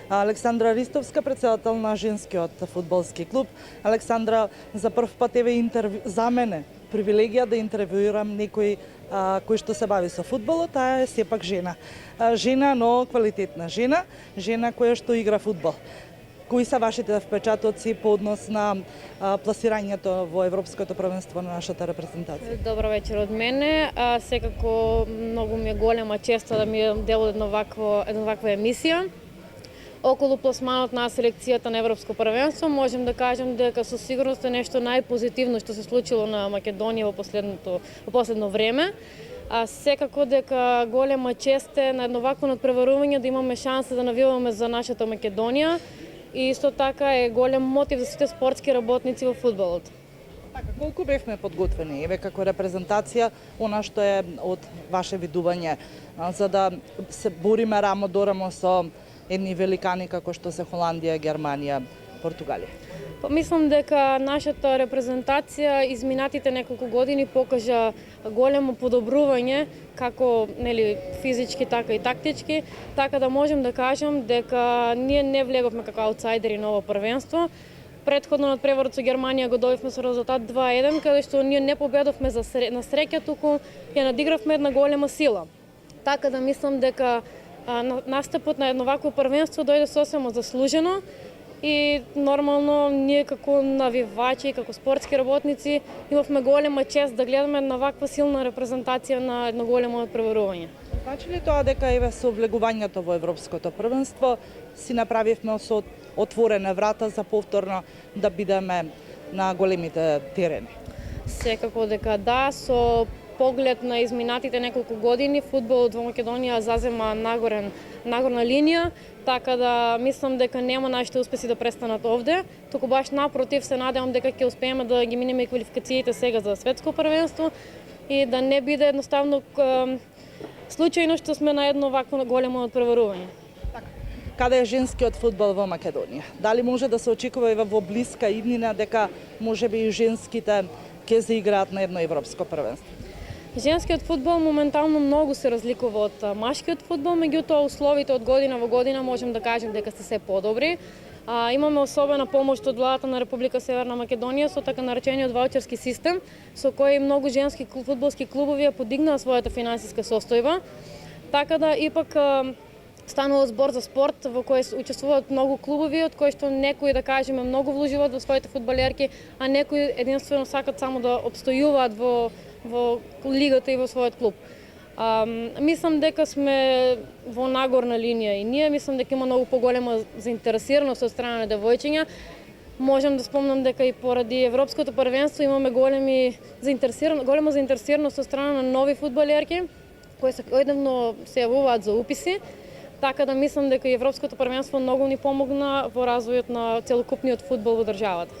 Александра Ристовска, председател на женскиот фудбалски клуб. Александра, за прв пат за мене привилегија да интервјуирам некој кој што се бави со фудбалот, таа е сепак жена. Жена, но квалитетна жена, жена која што игра фудбал. Кои се вашите впечатоци по однос на пласирањето во Европското првенство на нашата репрезентација? Добро вечер од мене. Секако многу ми е голема честа да ми е дел од една ваква емисија. Околу пласманот на селекцијата на Европско првенство можем да кажем дека со сигурност е нешто најпозитивно што се случило на Македонија во последно време. Секако дека голема чест е на едно вакво надпреварување да имаме шанса да навиваме за нашата Македонија. И исто така е голем мотив за сите спортски работници во фудбалот. Така, колку бевме подготвени, еве како репрезентација, она што е од ваше видување, за да се бориме рамо до рамо со едни великани како што се Холандија, Германија, Португалија? Мислам дека нашата репрезентација изминатите неколку години покажа големо подобрување како физички, така и тактички, така да можем да кажем дека ние не влеговме како аутсайдери на ово првенство. Предходно над преварот со Германија го добивме со резултат 2:1, каде што ние не победовме на среќа, туку ја надигравме една голема сила. Така да мислам дека настапот на едно вакво првенство дојде сосема заслужено. И нормално ние како навивачи, како спортски работници имавме голема чест да гледаме на ваква силна репрезентација на едно големо надпреварување. Значи ли тоа дека еве со влегувањето во Европското првенство си направивме со отворена врата за повторно да бидеме на големите терени? Секако дека да, со поглед на изминатите неколку години фудбалот во Македонија зазема нагорна линија, така да мислам дека нема нашите успеси да престанат овде, туку баш напротив се надевам дека ќе успееме да ги минеме квалификациите сега за светско првенство и да не биде едноставно случајно што сме на едно вакво големо надпреварување. Каде е женскиот фудбал во Македонија? Дали може да се очекува и во блиска иднина дека можеби и женските ќе заиграат на едно европско првенство? Женскиот фудбал моментално многу се разликува од машкиот фудбал, меѓутоа условите од година во година можем да кажем дека се се подобри. Имаме особена помош од владата на Република Северна Македонија со така наречениот ваучерски систем, со кој многу женски фудбалски клубови ја подигнаа својата финансиска состојба. Така да ипак станува збор за спорт во кој учествуваат многу клубови, од кои што некои да кажеме многу вложуваат во своите фудбалерки, а некои единствено сакат само да обстојуваат во лигата и во својот клуб. Мислам дека сме во нагорна линија и ние мислам дека има многу поголема заинтересираност од страна на девојчиња. Можам да спомнам дека и поради Европското првенство имаме голема заинтересираност од страна на нови фудбалерки кои секојдневно се јавуваат за уписи. Така да мислам дека и Европското првенство многу ни помогна во развојот на целокупниот фудбал во државата.